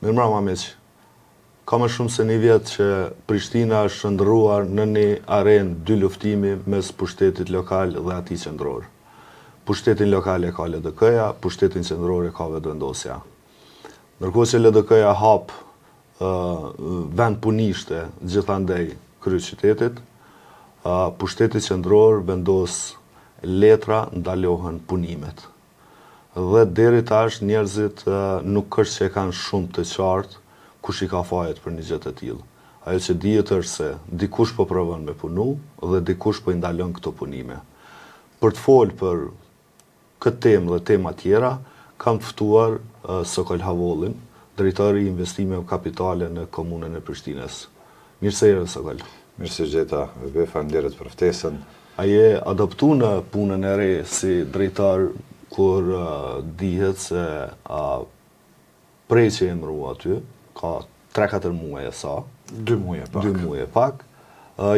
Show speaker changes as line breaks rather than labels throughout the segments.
Mirëmbrëma miq. Ka më shumë se një vit që Prishtina është shndërruar në një arenë dy luftimi mes pushtetit lokal dhe atij qendror. Pushtetin lokal e ka LDK-ja, pushtetin qendror e ka vendosja. Ndërkohë që LDK-ja hap vend punishte gjithandej kryeqytetit, pushteti qendror vendos letra ndalohen punimet. Dhe deri tash njerëzit nuk është që kanë shumë të qartë kush i ka fajet për një gjë të tillë. Ajo që dihet është se dikush po provon me punu dhe dikush po i ndalon këto punime. Për të folë për këtë temë dhe tema tjera, kam të ftuar Sokol Havollin, drejtori i investimeve kapitale në komunën e Prishtinës. Mirë se erdhe Sokol.
Mirë se gjeta, faleminderit për ftesën.
A je adaptu në punën e re si drejtar kur dihet se prej që e mërua aty, ka 3-4 muaj e sa,
2 muaj e pak.
2 muaj e pak,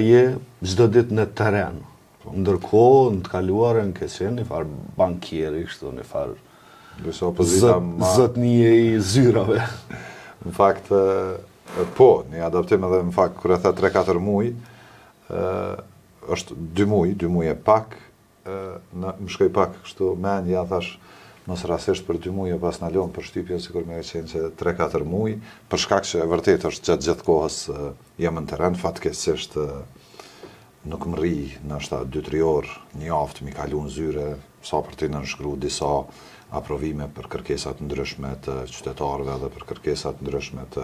je çdo ditë në terren. Ndërkohë, në të kaluarën ke qenë një farë bankieri, kështu një farë zotnie i zyrave.
Në fakt, po, një adaptim edhe në fakt, kur e tha 3-4 muaj, është 2 muaj e pak, më shkoj pak kështu menja, thash, mos rasisht për 2 muaj e pas në lonë për shtypjen, sikur me e qenë që 3-4 muaj, për shkak që e vërtet është gjatë gjithë kohës jam në terren, fatkeqësisht nuk më rri në 2-3 orë, një javë të mi kalu në zyre, sa për të nënshkru disa aprovime për kërkesat ndryshme të qytetarëve dhe për kërkesat ndryshme të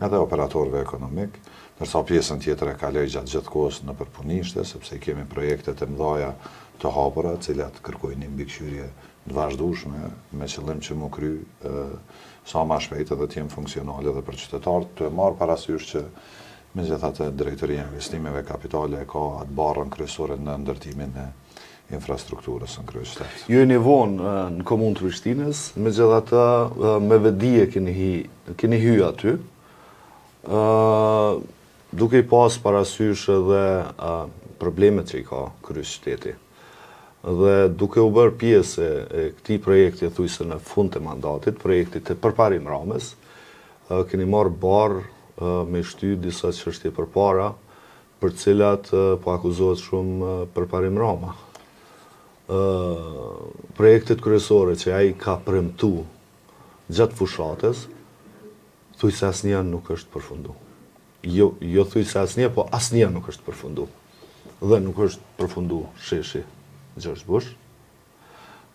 edhe operatorëve ekonomik, nërsa pjesën tjetër e kaloj gjatë gjithë kohës në përpunishte, sepse i kemi projekte të mëdhaja të hapura, cilat kërkojnë një mbikëqyrje të vazhdueshme, me qëllim që mu kry sa ma shpejt edhe të jenë funksionale edhe për qytetarët, të e marë parasysh që megjithatë Drejtoria e Investimeve Kapitale ka atë barrën kryesore në ndërtimin e infrastrukturës në kryeqytet.
Ju jeni vonë në komunë të Prishtinës, megjithatë me vedije keni hy aty, duke i pas parasysh edhe problemet që i ka kryeqyteti. Dhe duke u bërë pjesë e këtij projekti thujse në fund të mandatit, projektit të përparim Ramës, keni marrë barë me shty disa çështje përpara, për cilat po akuzohet shumë përparim Rama. Projektet kryesore që ai ka premtu gjatë fushatës, thujse asnjë nuk është përfundu. Jo thujse asnjë, po asnjë nuk është përfundu. Dhe nuk është përfundu sheshi Gjergj Bush,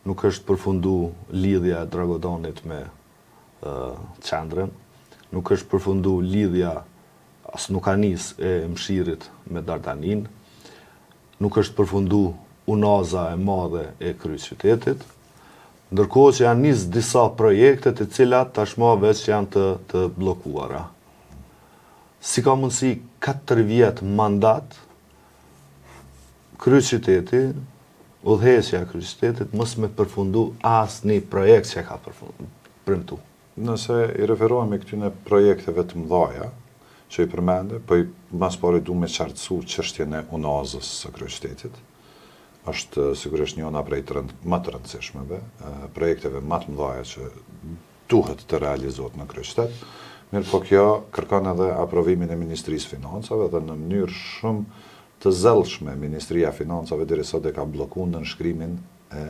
nuk është përfundu lidhja e Dragodanit me qendrën, nuk është përfundu lidhja as nuk ka nis e Mshirit me Dardanin, nuk është përfundu unaza e madhe e kryeqytetit, ndërkohë që janë nis disa projekte të cilat tashmë veç janë të bllokuara. Si ka mundësi 4 vjet mandat kryeqyteti, udhëheqja e kryeqytetit mos me përfundu asnjë projekt që ka premtu.
Nëse i referohemi këtyne projekteve të mëdhaja, që i përmende, po i mas pari du me qartësu çështjen e unazës së kryeqytetit, është sigurisht njëna prej më të rëndësishmeve, projekteve më të mëdhaja që duhet të realizohet në kryeqytet, mirë po kjo kërkon edhe aprovimin e Ministrisë Financave dhe në mënyrë shumë të zellshme Ministria e Financave deri sot e ka bllokuar nënshkrimin e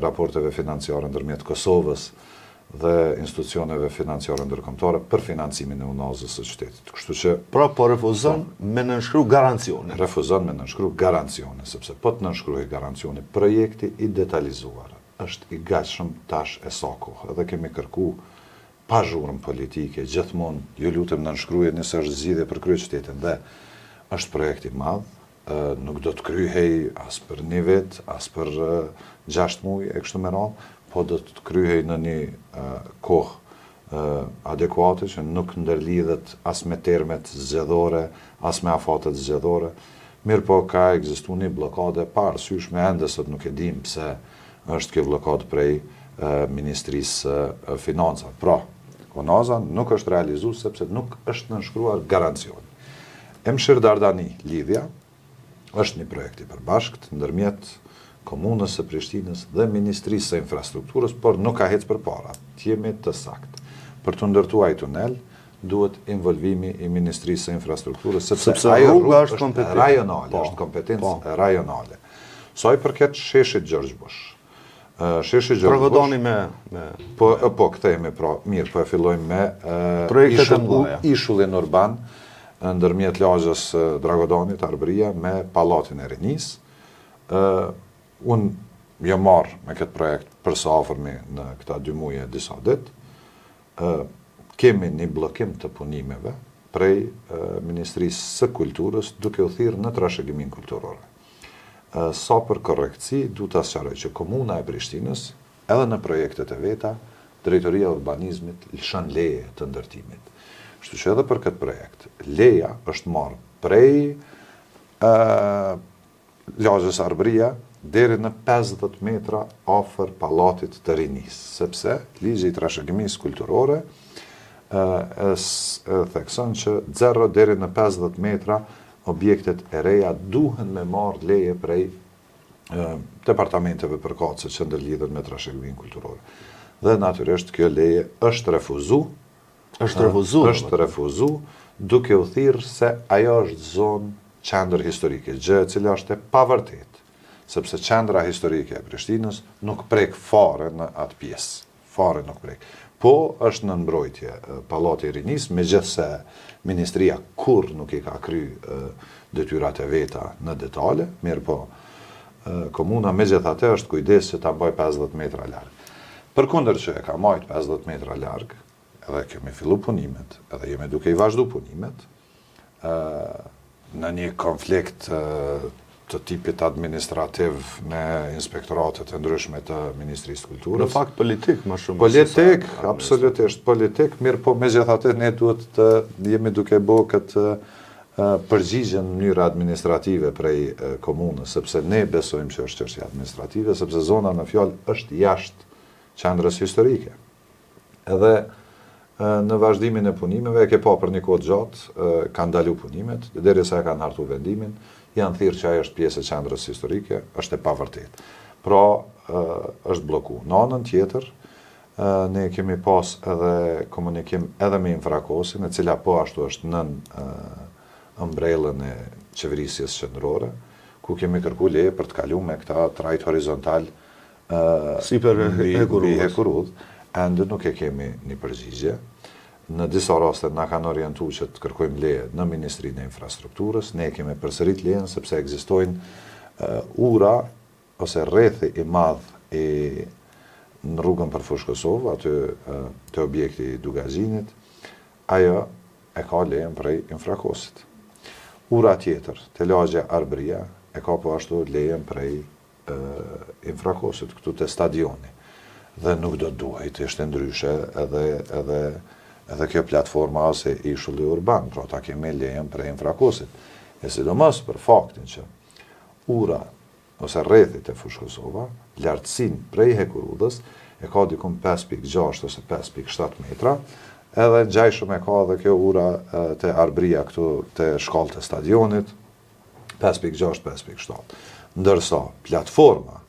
raporteve financiare ndërmjet Kosovës dhe institucioneve financiare ndërkombëtare për financimin e unazës së qytetit. Kështu që
po refuzon me nënshkru garancione.
Refuzon me nënshkru garancione, sepse po të nënshkruhej garancione, projekti i detalizuar është i gatshëm tash e sa kohë. Edhe kemi kërku pa zhurmë politike, gjithmonë ju lutem nënshkruaj nëse është zgjidhje për kryeqytetin dhe është projekt i madh, nuk do të kryhej as për 1 vit, as për 6 muaj e kështu me radhë, po do të kryhej në një kohë adekuate që nuk ndërlidhet as me termet zgjedhore, as me afatet zgjedhore. Mirë po ka ekzistuar një blokade pa arsyeshme, ende sot nuk e dim pse është kjo blokadë prej Ministrisë Financave. Pra, unaza nuk është realizuar sepse nuk është nënshkruar garancioni. Mshir Dardani lidhja është një projekt i përbashkët ndërmjet Komunës së Prishtinës dhe Ministrisë së Infrastrukturës, por nuk ka hecë përpara. Jemi të saktë. Për të ndërtuar ai tunel, duhet involvimi i Ministrisë së Infrastrukturës, sepse ajo rruga është rajonale, është kompetencë rajonale. Sa i përket sheshit Gjergj Bush. Sheshi Gjergj Bush.
Provodoni me
Po kthehemi pra, mirë, po e fillojmë me
projektet e mëdha.
ishullin urban ndërmjet lagjës Dragodanit, Arbëria me Pallatin e Rinisë. Unë jam marrë me këtë projekt për së afërmi në këta 2 muaj e disa ditë. Kemi një bllokim të punimeve prej Ministrisë së Kulturës duke u thirrë në trashëgimin kulturore. Sa për korrektësi, du të sqaroj që Komuna e Prishtinës, edhe në projektet e veta, Drejtoria e Urbanizmit lëshon leje të ndërtimit. Kështu që edhe për këtë projekt, leja është marrë prej lagjës Arbëria deri në 50 metra afër Pallatit të Rinisë, sepse ligji i trashëgimisë kulturore thekson që 0 deri në 50 metra objektet e reja duhen me marrë leje prej departamenteve përkatëse që ndërlidhen me trashëgiminë kulturore. Dhe natyrisht kjo leje është refuzu, duke u thirrë se ajo është zonë qendër historike, gjë e cila është e pavërtet, sepse qendra historike e Prishtinës nuk prek fare në atë pjesë, fare nuk prek. Po është në mbrojtje Pallati i Rinisë, megjithse Ministria kur nuk i ka kry detyrat e veta në detale, mirë po komuna megjithatë është kujdes që ta bëj 50 metra larg. Përkundër që e ka marrë 50 metra larg, edhe kemi fillu punimet, edhe jemi duke i vazhdu punimet, në një konflikt të tipit administrativ me inspektoratet e ndryshme të Ministrisë Kulturës.
Në fakt politik, më shumë.
Politik, absolutisht politik, mirë po megjithatë ne duhet të jemi duke bërë këtë përgjigjen në mënyrë administrative prej komunës, sepse ne besojmë që është çështje administrative, sepse zona në fjalë është jashtë qendrës historike. Edhe në vazhdimin e punimeve, e ke pa për një kohë gjatë, kanë ndalu punimet, derisa e kanë hartu vendimin, janë thirrë që ajo është pjesë e qendrës historike, është e pavërtet. Pra, është bloku. Në anën tjetër, ne kemi pas edhe komunikim edhe me Infrakosin, e cila po ashtu është nën ëmbrellën e qeverisjes qendrore, ku kemi kërku leje për të kaluar me këta trajt horizontal
sipër
Hekurudh, ende nuk e kemi një përgjigje. Në disa raste na kanë orientuar që të kërkojmë leje në Ministrinë e Infrastrukturës, ne kemi përsërit lejen sepse ekzistojnë ura ose rrethi i madh në rrugën për Fushë Kosovë, aty te objekti i Dugazhinit, ajo e ka lejen prej Infrakosit. Ura tjetër, te lagja Arbëria, e ka po ashtu lejen prej Infrakosit, këtu te stadioni. Dhe nuk do duhej të ishte ndryshe edhe kjo platforma ose ishulli urban, pra ta kemi lejen prej Infrakosit. E sidomos për faktin që ura ose rrethit e Fushë Kosova, lartësin prej Hekurudhës, e ka dikun 5.6 ose 5.7 metra, edhe ngjajshëm e ka edhe kjo ura te Arbëria këtu te shkallët e stadionit, 5.6, 5.7. Ndërsa platforma,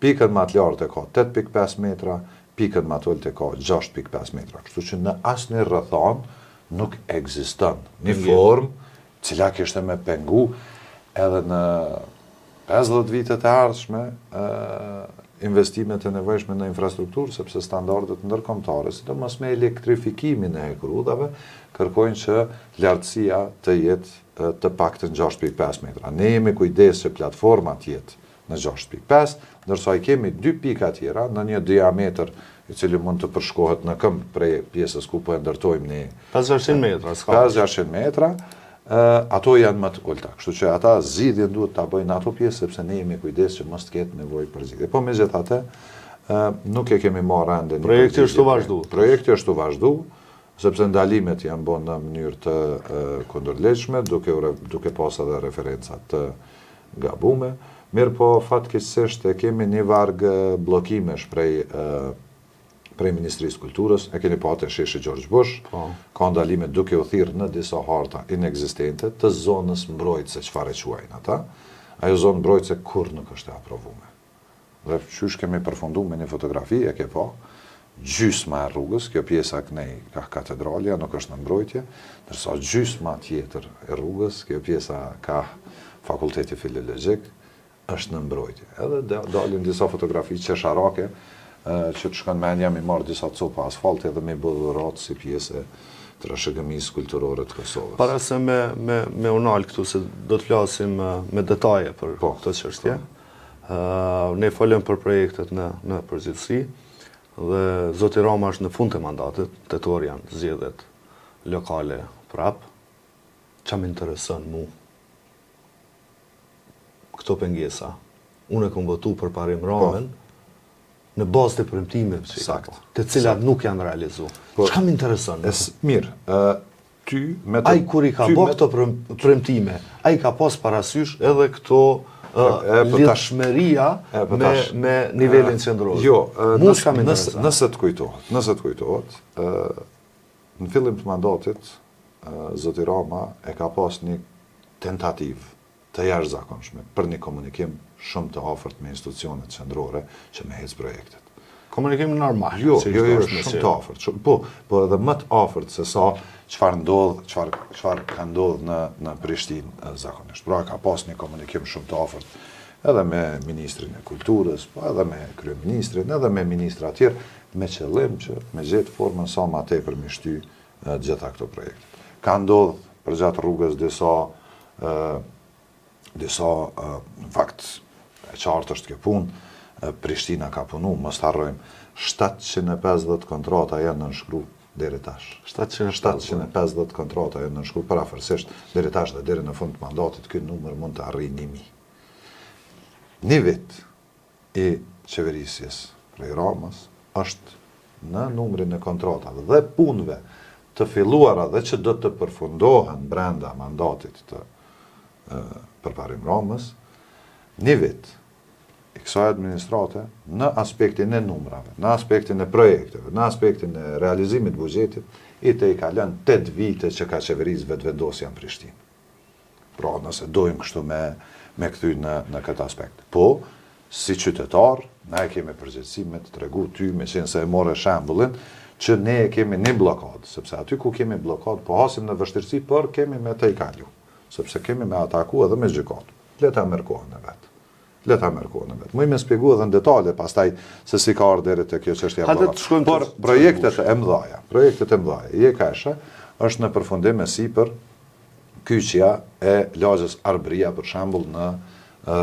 pikën më të lartë e ka 8.5 metra, pikën më të ulët e ka 6.5 metra. Kështu që në asnjë rrethon nuk ekziston një formë cila kishte me pengu edhe në 50 vitet e ardhshme investimet e nevojshme në infrastrukturë, sepse standardet ndërkombëtare, sidomos me elektrifikimin e Hekurudhave, kërkojnë që lartësia të jetë të paktën 6.5 metra. Ne jemi kujdes që platforma të jetë në 6.5, ndërsa i kemi 2 pika tjera në një diametër i cili mund të përshkohet në këmbë prej pjesës ku po e ndërtojmë ne
500 metra,
500 metra, ato janë më të ulta. Kështu që ata zgjidhjen duhet ta bëjnë ato pjesë sepse ne jemi kujdes që mos të ketë nevojë për zgjidhje. Po megjithatë, nuk e kemi marrë ende.
Projekti është të vazhdu.
Projekti është të vazhdu, sepse ndalimet janë bën në mënyrë të kundërlegjshme, duke pas edhe referenca të gabume. Mirë po, fatkeqësisht e kemi një varg bllokimesh prej Ministrisë Kulturës, e keni pa te sheshi Gjergj Bush, ka ndalime duke u thirrë në disa harta inekzistente të zonës mbrojtëse, çfarë quajnë ata. Ajo zonë mbrojtëse kur nuk është e aprovuar. Dhe qysh kemi përfundu me një fotografi, e ke pa, gjysma e rrugës, kjo pjesa kënej ka katedralja, nuk është në mbrojtje, ndërsa gjysma tjetër e rrugës, kjo pjesa ka fakulteti filologjik, është në mbrojtje. Edhe dalin disa fotografi qesharake, që të shkon menja mi marrë disa copa asfalti edhe me bëdhurat si pjesë të trashëgimisë kulturore të Kosovës.
Para se me unal këtu, se do të flasim me detaje për këtë çështje. Ne folëm për projektet në përgjithësi, dhe Zoti Rama është në fund të mandatit, tetor janë zgjedhjet lokale prap. Qa më intereson mu këto pengesa? Unë e kom votu për parim Ramen, në bazë të premtimeve, të cilat nuk janë realizu. Çka më intereson?
Mirë, ty me të...
Ai kur i ka bërë këto premtime, ai ka pas parasysh edhe këto lidhshmëria me nivelin qendror.
Jo, nëse të kujtohet, në fillim të mandatit, Zoti Rama e ka pas një tentativë të jashtëzakonshme për një komunikim shumë të afërt me institucionet qendrore që me hecë projektet.
Komunikim normal.
Jo, shumë të afërt. Po edhe më të afërt se sa çfarë ka ndodhur në Prishtinë zakonisht. Pra ka pas një komunikim shumë të afërt edhe me ministrin e kulturës, po edhe me kryeministrin, edhe me ministra tjerë, me qëllim që me gjetë formën sa më tepër me shty gjitha këto projekte. Ka ndodhur për gjatë rrugës disa në fakt e qartë është kjo punë, Prishtina ka punu, mos harrojmë, 750 kontrata janë nënshkru deri tash. 750 kontrata janë nënshkru parafërsisht deri tash dhe deri në fund të mandatit ky numër mund të arrijë 1000. Një vit i qeverisjes prej Ramës është në numrin e kontratave dhe punëve të filluara dhe që do të përfundohen brenda mandatit të përparim Ramës, një vit i kësaj administrate në aspektin e numrave, në aspektin e projekteve, në aspektin e realizimit buxhetit, i kalon 8 vite që ka qeverisë vetvendosja në Prishtinë. Pra, nëse dojmë kështu me kthy në këtë aspekt. Po, si qytetar, ne kemi përgjegjësi me të tregu ty, me qenë se e more shembullin, që ne kemi një blokadë, sepse aty ku kemi blokadë, po hasim në vështirësi, por kemi me të i kalu, sepse kemi me ataku edhe me gjykatë. Leta mërkohën e vetë. Më i me spjegu edhe në detale, pastaj se si ka ardhur deri te kjo çështje e madhe. Por projektet e mëdha, je kasha, është në përfundim e sipër kyçja e lagjës Arbëria për shembull në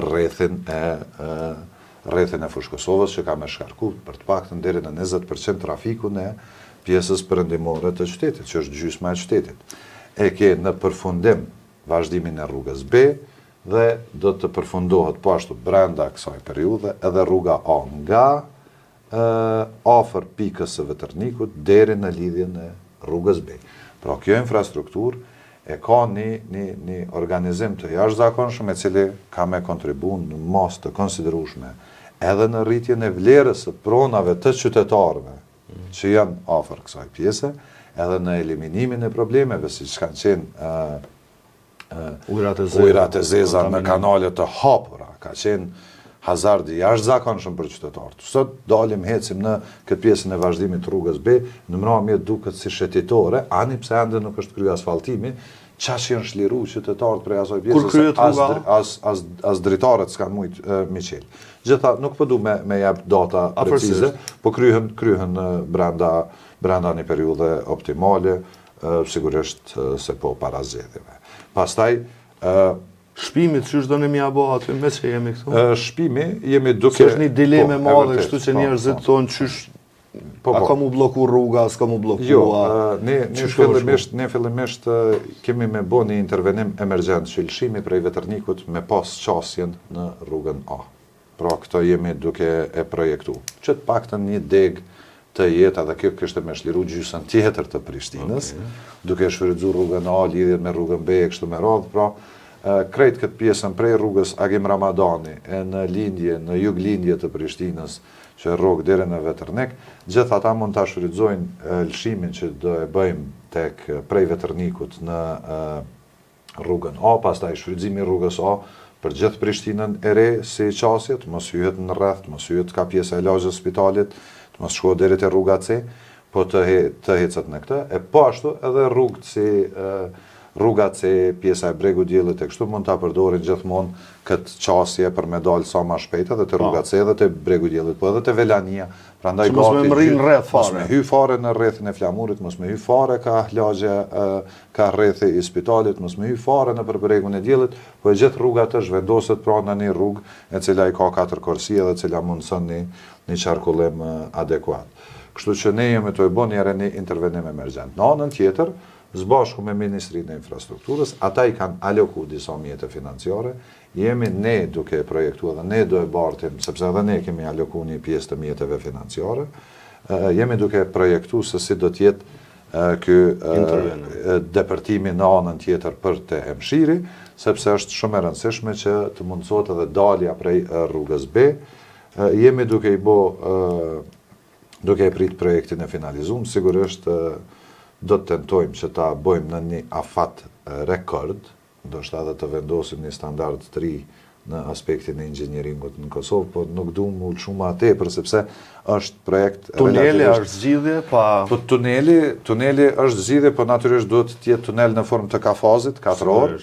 rrethin e Fushë Kosovës që ka më shkarku për të paktën deri në 20% trafikun e pjesës perëndimore të qytetit, që është gjysma e qytetit. E ke në përfundim vazhdimin e rrugës B dhe do të përfundohet po ashtu brenda kësaj periudhe edhe rruga A nga afër pikës së Vetërnikut deri në lidhjen e rrugës B. Pra kjo infrastrukturë e ka një organizim të jashtëzakonshëm i cili ka me kontribu në masë të konsiderueshme edhe në rritjen e vlerës së pronave të qytetarëve që janë afër kësaj pjese, edhe në eliminimin e problemeve siç kanë qenë ujërat e zeza në kanalet të hapura, ka qenë hazardi jashtëzakonshëm për qytetarët. Sot dalim hecim në këtë pjesën e vazhdimit të rrugës B, në mramje duket si shëtitore, ani pse ende nuk është kryer asfaltimi, çash janë shliru qytetarët prej asaj pjesës, as dritarët s'kan mujt miqel. Gjitha, nuk po du me jap data precize, po kryhen brenda një periudhe optimale, sigurisht se po para zgjedhjeve. Pastaj
shpimit çysh do ne mja bëha aty me që jemi këtu?
Shpimi jemi duke...
Se është një dileme madhe, kështu që njerëzit thonë çysh a ka mu bloku rruga, s'ka mu blokua...
Jo, ne fillimisht kemi me bo një intervenim emergjent që lëshimi prej Vetërnikut me pas qasjen në rrugën A. Pra këto jemi duke e projektu. Që të paktën një deg të jetë, edhe kjo kështë me shliru gjysën tjetër të Prishtinës, duke shfrytzuar rrugën A, lidhjet me rrugën B, kështu me radhë, pra krejt këtë pjesën prej rrugës Agim Ramadani e në jug lindje të Prishtinës, që rrugë deri në Vetërnik, gjithë ata mund ta shfrytëzojnë lëshimin që do e bëjmë tek prej Vetërnikut në rrugën A, pastaj shfrytëzimi i rrugës A për gjithë Prishtinën e re si qasje, të mos hyhet në rreth, të mos hyhet ka pjesa e lagjes spitalit, të mos shkohet deri te rruga C, po të hecet në këtë, e po ashtu edhe rrugët si rruga C, pjesa e Bregu Diellit e kështu mund ta përdorin gjithmonë këtë qasje për me dalë sa më shpejt edhe te rruga C edhe te Bregu Diellit, po edhe te Velania. Prandaj
mos me rrin rreth fare.
Mos me hy fare në rrethin e Flamurit, mos me hy fare ka lagje ka rrethi i spitalit, mos me hy fare në për Bregun e Diellit, po e gjithë rruga të zhvendoset pranë në një rrugë e cila i ka 4 korsi dhe cila mundson një qarkullim adekuat. Kështu që ne jemi të bënë një intervenim emergjent. Në anën tjetër, zbashku me Ministrinë e Infrastrukturës, ata i kanë aloku disa mjete financiare, jemi ne duke projektuar dhe ne do e bartim, sepse edhe ne kemi aloku një pjesë të mjeteve financiare, jemi duke projektu se si do tjetë ky depërtimi në anën tjetër për të Hemshiri, sepse është shumë e rëndësishme që të mundësot edhe dalja prej rrugës B. Jemi duke e prit projektin e finalizum, sigurisht do të tentojmë që ta bëjmë në një afat rekord, do shta dhe të vendosim një standard të ri në aspektin e inxhinieringut në Kosovë, po nuk du më ullë shumë tepër, sepse është projekt...
Tuneli është zgjidhje, pa...
Po tuneli është zgjidhje, po natyrisht duhet të jetë tunel në formë të kafazit, 4 orë,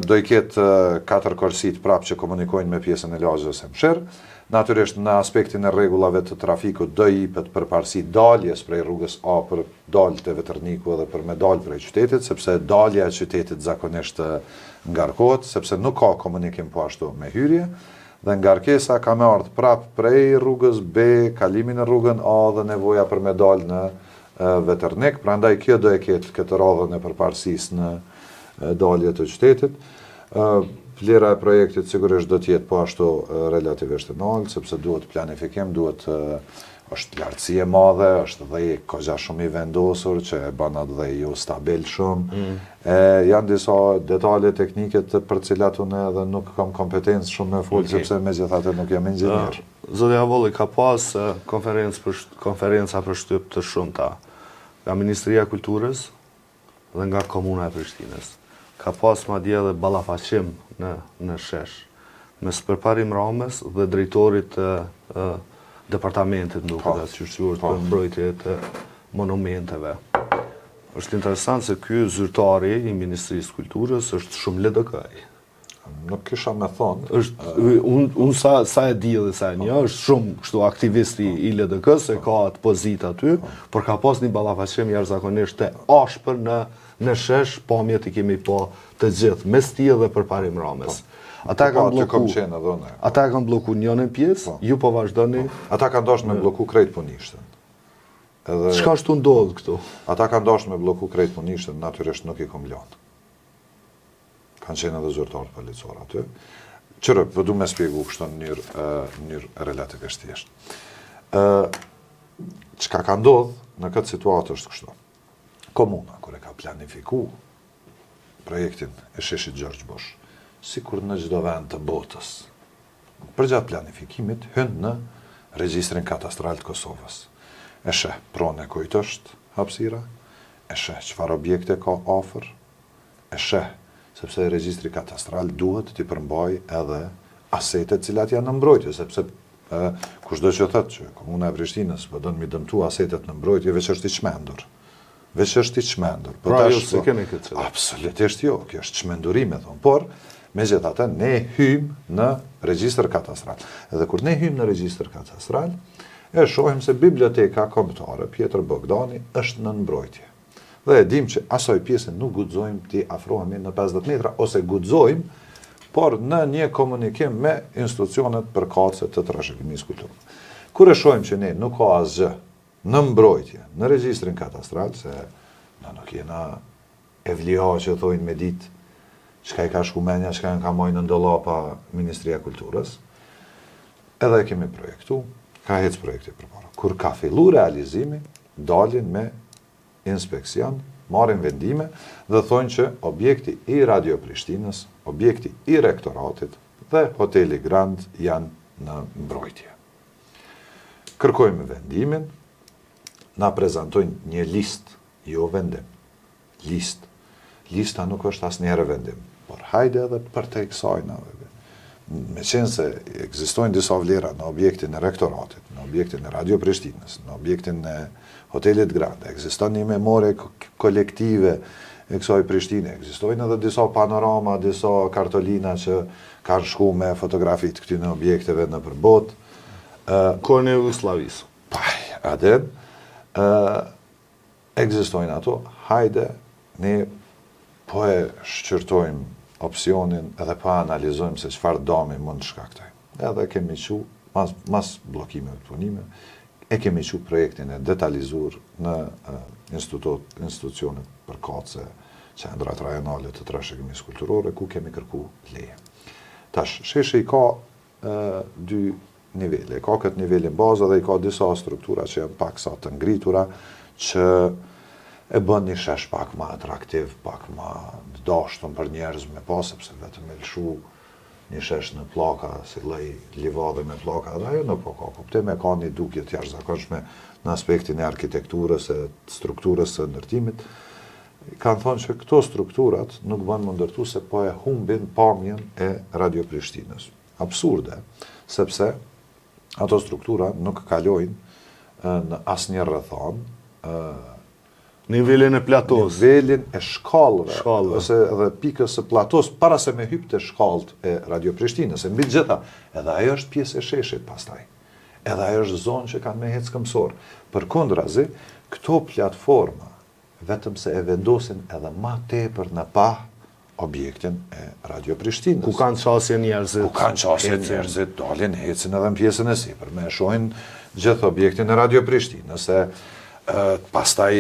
do i ketë 4 korsit prapë që komunikojnë me pjesën e lagjes së Hemshir. Natyrisht në aspektin e rregullave të trafikut do i jepet përparësi daljes prej rrugës A për dalë te Vetërniku edhe për me dalë prej qytetit, sepse dalja e qytetit zakonisht ngarkohet, sepse nuk ka komunikim po ashtu me hyrje, dhe ngarkesa ka me ardhur prapë prej rrugës B, kalimin në rrugën A dhe nevoja për me dalë në Vetërnik, prandaj kjo do e ketë këtë radhën e përparësisë në dalje të qytetit. Vlera e projektit sigurisht do të jetë po ashtu relativisht e lartë, sepse duhet planifikim, është lartësi e madhe, është dhe kogja shumë i vendosur, që e bën atë dhe jo stabil shumë. Janë disa detale teknike për cilat unë edhe nuk kam kompetencë shumë me folë, sepse megjithatë nuk jam inxhinier.
Zoti Avolli, ka pas konferenca për shtyp të shumta nga Ministria e Kulturës dhe nga Komuna e Prishtinës. Ka pas madje edhe ballafaqim në shesh mes Përparim Ramës dhe drejtorit të departamentit duket që është për mbrojtje të monumenteve. Është interesant se ky zyrtari i Ministrisë Kulturës është shumë LDK-i.
Nuk kisha me thonë.
Unë sa e di dhe sa e një, është shumë kështu aktivisti i LDK-s, se ka atë pozit aty, por ka pas një ballafaqim jashtëzakonisht të ashpër në shesh, pamjet i kemi po të gjithë, mes tij dhe Përparim Ramës. Ata kanë bloku njënën pjesë, ju po vazhdoni.
Ata kanë dashur me bloku krejt punishtën.
Çka ashtu ndodh këtu?
Ata kanë dashur me bloku krejt punishtën, natyrisht nuk i kom lënë. Kanë qenë edhe zyrtarë policor aty. Qërë, po du me spjegu kështë në mënyrë relativisht thjeshtë. Çka ka ndodhë në këtë situatë është kështu. Komuna, kur e ka planifiku projektin e sheshit Gjergj Bush, sikur në çdo vend të botës, përgjatë planifikimit, hynë në regjistrin katastral të Kosovës. E sheh pronë e kujt është hapësira, e sheh çfarë objekte ka afër, e sheh sepse regjistri katastral duhet t'i përmbaj edhe asetet cilat janë në mbrojtje, sepse kushdo që thotë që Komuna e Prishtinës po don mi dëmtu asetet në mbrojtje, veç është i çmendur.
Pra jo se kemi këtë cilë.
Absolutisht jo, kjo është çmendurim e thonë, por megjithatë ne hym në regjistër katastral. Edhe kur ne hym në regjistër katastral, e shohim se biblioteka kombëtare Pjetër Bogdani është në mbrojtje. Dhe e dim që asoj pjesën nuk guxojmë t'i afrohemi në 50 metra, ose guxojmë, por në një komunikim me institucionet përkatëse të trashëgimisë kulturore. Kur e shohim që ne nuk ka asgjë në mbrojtje, në regjistrin katastral, se na nuk jena evliha që thojnë me ditë çka i ka shku menja, çka në ka mojnë në dollapa Ministria e Kulturës, edhe e kemi projektu, ka hec projekti përpara. Kur ka fillu realizimi, dalin me inspekcion, marrin vendime dhe thonë që objekti i Radio Prishtinës, objekti i rektoratit dhe hoteli Grand janë në mbrojtje. Kërkojmë vendimin, na prezentojnë një listë, jo vendim, listë. Lista nuk është asnjëherë vendim, por hajde edhe për te kësaj na Me qenë se ekzistojnë disa vlera në objektin e rektoratit, në objektin e Radio Prishtinës, në objektin e Hotelit Grande, ekziston një memorie kolektive e kësaj Prishtine, ekzistojnë edhe disa panorama, disa kartolina që kanë shku me fotografit këtyne objekteve në përbot.
Kohën e Jugosllavisë.
Adem, ekzistojnë ato, hajde, ne po e shqyrtojmë opsionin edhe pa analizojmë se çfarë dami mund të shkaktoj. Edhe kemi qu, mas blokimeve të punime, e kemi qu projektin e detalizuar në institucionet përkatëse qendrat rajonale të trashëgimisë kulturore, ku kemi kërku leje. Tash, sheshi i ka dy nivele. Ka këtë nivelin bazë dhe i ka disa struktura që janë pak sa të ngritura, që e bën një shesh pak ma atraktiv, pak ma dashtun për njerëz me pas, sepse vetëm me lëshu një shesh në pllaka, si lloj livade me pllaka, dhe ajo nuk po ka kuptim, ka një dukje të jashtëzakonshme në aspektin e arkitekturës, e strukturës së ndërtimit. Kanë thonë që këto strukturat nuk bën më ndërtu se po e humbin pamjen e Radio Prishtinës. Absurde, sepse ato struktura nuk kalojnë në asnjë rrethon,
nivelin e platos.
Nivelin e shkallëve, ose edhe pikës së platos, para se me hyp të shkallët e Radio Prishtinës. E mbi gjitha, edhe ajo është pjesë e sheshit pastaj. Edhe ajo është zonë që kanë me hecë këmsor. Përkundrazi, këto platforma, vetëm se e vendosin edhe ma tepër në pah objektin e Radio Prishtinës.
Ku kanë qasje njerëzit.
Ku kanë qasje njerëzit, dalin, hecin edhe në pjesën e sipër, me shohin gjithë objektin e Radio Prishtinës, pastaj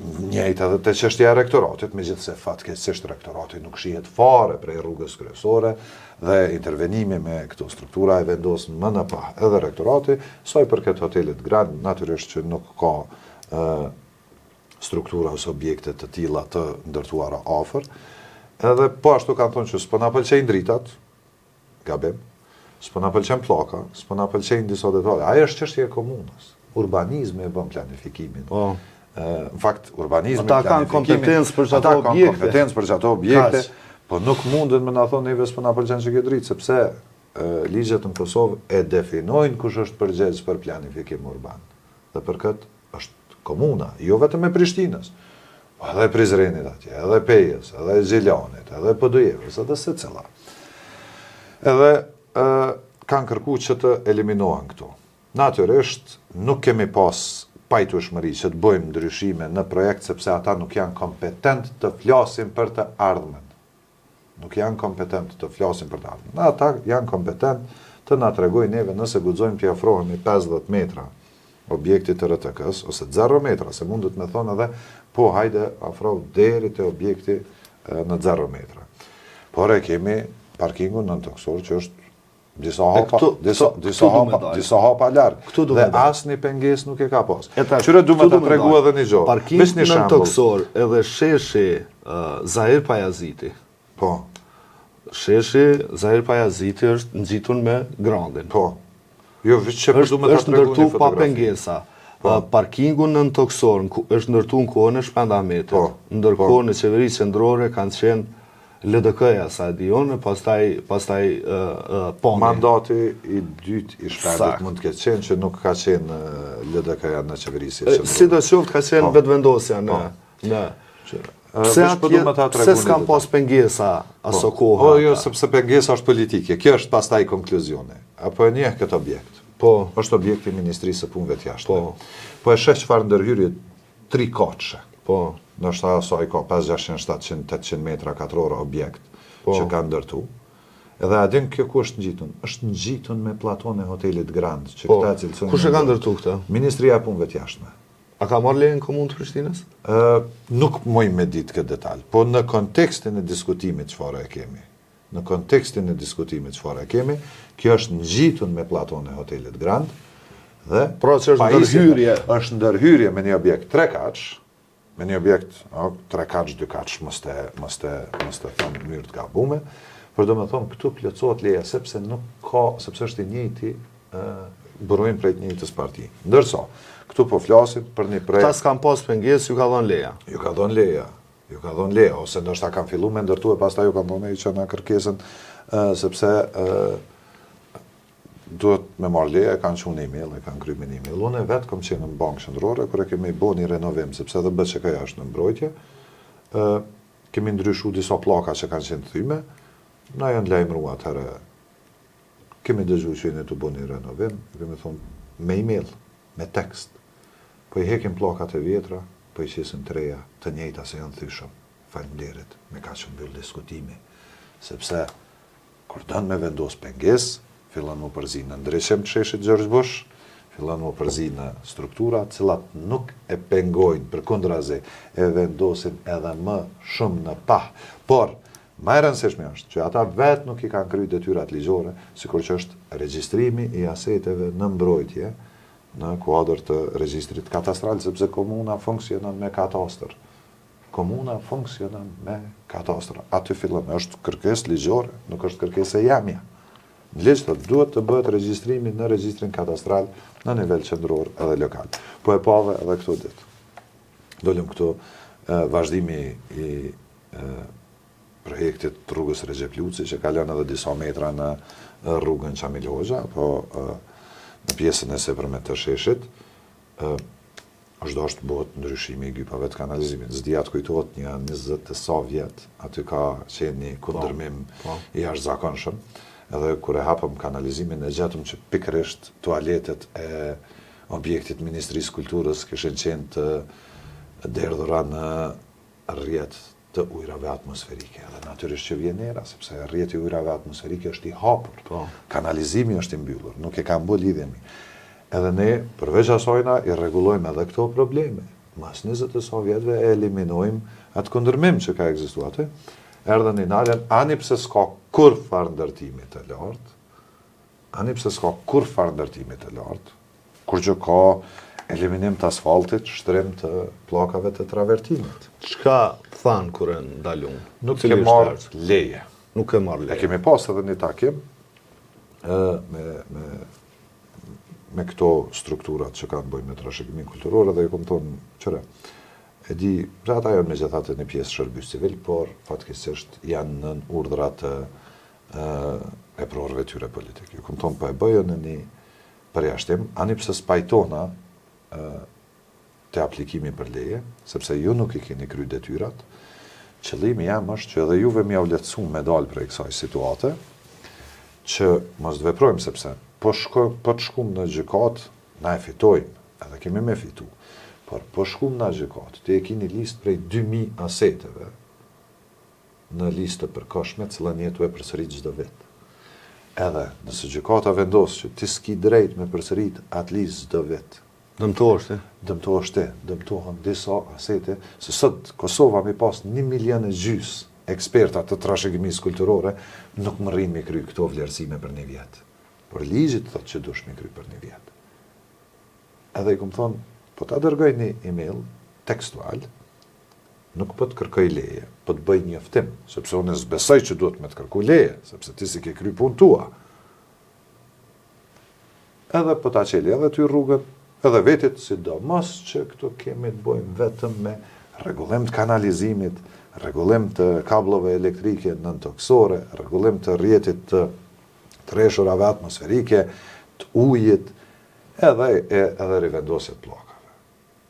njëjtë edhe të çështja e rektoratit, megjithëse fatkeqësisht rektorati nuk shihet fare prej rrugës kryesore dhe intervenimi me këto struktura e vendosën më në pah edhe rektorati, sa i përket Hotelit Grand, natyrisht që nuk ka struktura ose objekte të tilla të ndërtuara afër. Edhe po ashtu kanë thonë që s'po na pëlqejnë dritat, gabim, s'po na pëlqen pllaka, s'po na pëlqejnë disa detaje. Ajo është çështje e komunës. Urbanizmi e bën planifikimin. Në fakt, urbanizmi
ata kanë kompetencë për çato objekte. Ata kanë
kompetencë për çato objekte, po nuk mundën me na thonë neve s'po na pëlqen që ke dritë, sepse ligjet në Kosovë e definojnë kush është përgjegjës për planifikim urban. Dhe për këtë është komuna, jo vetëm e Prishtinës, po edhe Prizrenit atje, edhe Pejës, edhe Gjilanit, edhe Podujevës, edhe secilla. Edhe kanë kërkuar që të eliminohen këto. Natyrisht, nuk kemi pas pajtueshmëri që të bëjmë ndryshime në projekt, sepse ata nuk janë kompetent të flasin për të ardhmen. Nuk janë kompetent të flasin për të ardhmen. Ata janë kompetent të na tregojnë neve nëse guxojmë të afrohemi 50 metra objektit të RTK-s, ose 0 metra, se mundet me thonë edhe, po hajde afroh deri te objekti në 0 metra. Por e kemi parkingun nën toksor që është disa hapa larg. Dhe asnjë pengesë nuk e ka pas. Qyre du me ta tregu edhe një gjë.
Parkingu nën toksor edhe sheshi Zahir Pajaziti.
Po.
Sheshi Zahir Pajaziti është ngjitur me Grandin.
Po. Jo,
është ndërtu pa pengesa. Parkingu nën toksor është ndërtu në kohën e Shpendametit. Ndërkohë në qeveri qendrore kanë qenë LDK-ja sa e dion, pastaj poni.
Mandati i dytë i Shpendit mund të ketë qenë që nuk ka qenë LDK-ja në qeverisje qendrore.
Si do qoftë ka qenë vetëvendosja në Pse s'kam pas pengesa aso koha?
Jo, sepse pengesa është politike. Kjo është pastaj konkluzioni. Apo e njeh këtë objekt?
Po.
Është objekti i Ministrisë së Punëve të Jashtme. Po e sheh çfarë ndërhyrje 3 katshe.
Po.
Ndoshta sa i ka 500, 700, 800 metra katror objekt që ka ndërtu. Edhe a din kjo ku është ngjitur? Është ngjitur me platon e Hotelit Grand, që këta cilësojnë.
Kush e ka ndërtu këtë?
Ministria e Punëve të Jashtme.
A ka marrë lejen Komunë të Prishtinës?
Nuk moj me ditë këtë detaj, po në kontekstin e diskutimit çfarë e kemi. Në kontekstin e diskutimit çfarë e kemi, kjo është ngjitur me platon e Hotelit Grand dhe
pra që është ndërhyrje.
Është ndërhyrje me një objekt 3 katësh, me një objekt 3 katësh, 2 katësh, mos të them në mënyrë të gabuar, por domethënë këtu plotësohet leja sepse nuk ka, sepse është i njëjti burojnë prej të njëjtës parti. Ndërsa këtu po flasim për një projekt.
Ta s'kan pas pengesë, ju ka dhënë leja.
Ju ka dhënë leja, ose ndoshta kanë filluar me ndërtu e pastaj ju kanë dhënë që na kërkesën sepse duhet me marrë leje, kanë qenë email, e kanë kryer me një email. Unë vetë kam qenë në bankë qendrore kur e kemi bën një renovim, sepse edhe BCK-ja është në mbrojtje. Kemi ndryshuar disa pllaka që kanë qenë thyme. Na janë lajmëruar atëherë. Kemi dëgjuar që ne të bëni renovim, kemi thonë me email, me tekst. Po i hekim pllakat e vjetra, po i qesin të reja, të njëjta se janë thyshëm. Faleminderit, me kaq që mbyll diskutimi. Sepse kur don me vendos pengesë, fillon më përzi në ndryshim të sheshit George Bush, fillon më përzi në struktura cilat nuk e pengojnë përkundrazi e vendosin edhe më shumë në pah. Por, më e rëndësishme është që ata vetë nuk i kanë kryer detyrat ligjore, sikur që është regjistrimi i aseteve në mbrojtje në kuadër të regjistrit katastral, sepse komuna funksionon me katastër. Komuna funksionon me katastër. Aty fillon, është kërkesë ligjore, nuk është kërkesë e jamja. Në ligj duhet të bëhet regjistrimi në regjistrin katastral në nivel qendror edhe lokal. Po e pave edhe këto ditë. Dolëm këtu vazhdimi i projektit të rrugës Recep Luci, që kalon edhe disa metra në rrugën Qamil Hoxha, po në pjesën e sipërme të sheshit, është dashur të bëhet ndryshimi i gypave të kanalizimit. S'dia të kujtohet një 20 e sa vjet, aty ka qenë një kundërmim i jashtëzakonshëm. Edhe kur e hapëm kanalizimin, e gjetëm që pikërisht tualetet e objektit Ministrisë Kulturës kishin qenë të derdhura në rrjet të ujrave atmosferike. Edhe natyrisht që vjen era, sepse rrjeti i ujrave atmosferike është i hapur. Kanalizimi është i mbyllur, nuk e ka bë lidhje mi. Edhe ne, përveç asajna, i rregullojmë edhe këto probleme. Mas 20 e sa vjetëve e eliminojmë atë kundërmim që ka ekzistuar aty. Erdhën i nalën, ani pse s'ka kur farë ndërtimi të lartë, kur që ka eliminim të asfaltit, shtrim të pllakave të travertimit.
Çka thanë kur e ndalun?
Nuk ke marrë leje.
Nuk e marrë leje.
E kemi pas edhe një takim me këto strukturat që kanë bëjnë me trashëgimin kulturor, dhe i kom thonë qëre. E di, që ata janë me gjithatë një pjesë shërbys civil, por fatkesisht janë në urdhrat e prorëve tyre politik. Ju kom thonë, po e bëjë në një përjashtim, ani pse spajtona të aplikimi për leje, sepse ju nuk i keni kryer detyrat, qëllimi jam është që edhe juve mja u lehtësu me dalë për kësaj situate, që mos të veprojmë, sepse po të shkum në gjykat, na e fitojmë, edhe kemi me fitu. Por po shkum në gjykat, të e kini listë prej 2000 aseteve në listë të përkohshme, cilën jetu e përsërit çdo vit. Edhe nëse gjykata vendos që ti s'ki drejt me përsërit atë listë çdo vit, dëmtohen disa asete, se sot Kosova mi pas 1,5 milion eksperta të trashëgimisë kulturore, nuk më rrin me kry këto vlerësime për një vjet. Por ligjit thotë që dush me kry për një vjet. Edhe i kom thonë, po ta dërgoj një email tekstual, nuk po të kërkoj leje, po të bëj njoftim, sepse unë s'besoj që duhet me të kërkuj leje, sepse ti si ke kry punë tua. Edhe po ta qeli edhe ty rrugën, edhe vetit, sidomos që këtu kemi të bëjmë vetëm me rregullim të kanalizimit, rregullim të kablove elektrike nëntoksore, rregullim të rrjetit të treshurave atmosferike, të ujit, edhe rivendosjet pllakave.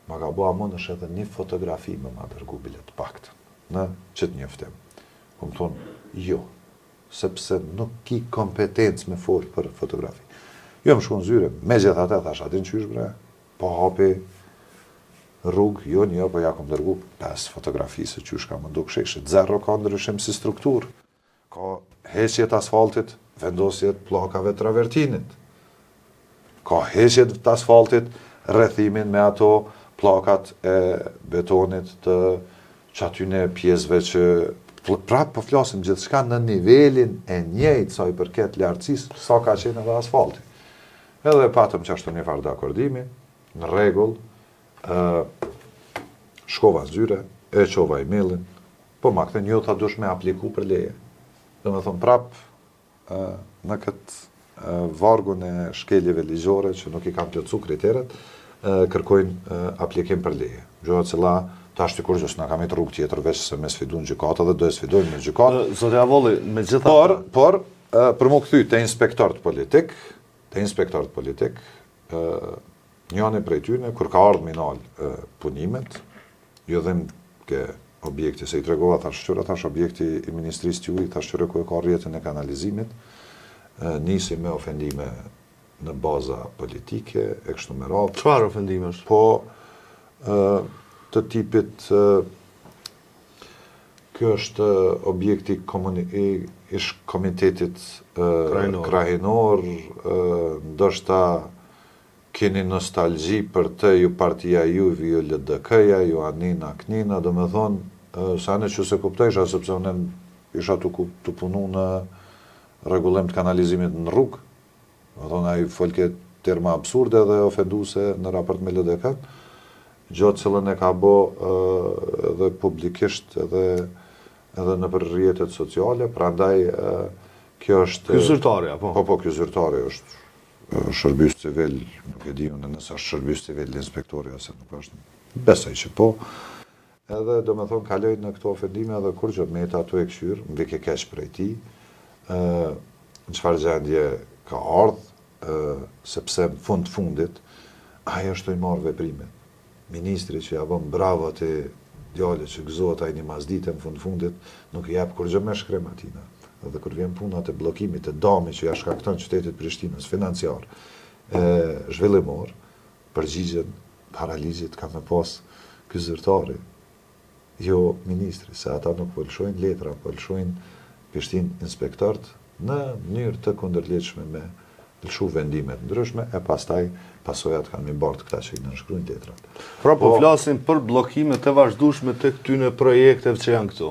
Ma ka bëha më është edhe një fotografi me ma dërgu bilet paktën, në qëtë njoftim. Kom thonë, jo, sepse nuk ki kompetencë me folë për fotografi. Jo më shkon zyre, me gjithatë thash atin qysh bre, po hapi rrugë, jo një, po ja kom dërgu 5 fotografi se qysh ka më nduk sheshit. Zero ka ndryshim si strukturë. Ka heqjet asfaltit, vendosjet pllakave travertinit. Ka heqjet të asfaltit, rrethimin me ato pllakat e betonit të qatyne pjesëve që prapë po flasim gjithçka në nivelin e njëjtë sa i përket lartësisë, sa ka qenë edhe asfalti. Edhe patëm që ashtu një farë dakordimi, në rregull, shkova zyre, e qova emailin, po ma këtë një tha dush me apliku për leje. Dhe me thonë prapë në këtë vargun e shkeljeve ligjore që nuk i kam plotsu kriteret, kërkojnë aplikim për leje. Gjoha cila tash të kur gjës na kam rrugë tjetër veç se me sfidu në gjykatë dhe do e sfidojmë në gjykatë.
Zoti Avolli, megjithatë,
Por për më kthy te inspektorët politik, njëri prej tyre kur ka ardhur minal punimet, jo dhem ke objekti se i tregova tash qyra tash objekti i ministrisë juaj tash qyra ku e ka rrjetën e kanalizimit, nisi me ofendime në baza politike e kështu me radhë.
çfarë ofendime është?
Po të tipit kjo është objekti ish komitetit krahinor, ndoshta keni nostalgji për të ju partia juve, ju LDK-ja, ju Anina, Knina, do me thonë, sa në që se kuptojsha, sepse unë isha të punu në rregullim të kanalizimit në rrugë, do thonë, a i folke terma absurde dhe ofenduse në raport me LDK-t, gjatë cilën e ka bo edhe publikisht edhe në për rrjetet sociale, prandaj kjo është...
Ky zyrtari, apo?
Po, ky zyrtari është shërbys civil, nuk e di unë nëse është shërbys civil inspektori ose nuk është, besoj që po. Edhe do me thonë kaloj në këto ofendime edhe kur gjë me ta ato e këshyrë, më vike keq prej ti, në çfarë gjendje ka ardhë, sepse në fundit, ajo është të i marrë veprimet. Ministri që ja bëm bravo të djale që gëzohet ai një masdite në fundit, nuk i jep kur gjë me shkrem atina. Dhe kur vjen puna të bllokimit të dami që ja shkakton qytetit Prishtinës financiar, zhvillimor, përgjigjen para ligjit ka me pas ky zyrtari, jo ministri, se ata nuk po lëshojnë letra, po lëshojnë Prishtinë inspektorët në mënyrë të kundërligjshme me lëshu vendimet ndryshme, e pastaj pasojat kanë mi bartë këta që i nënshkrujnë letrat.
Pra po flasim për bllokimet e vazhdueshme të këtyre projekteve që janë këtu.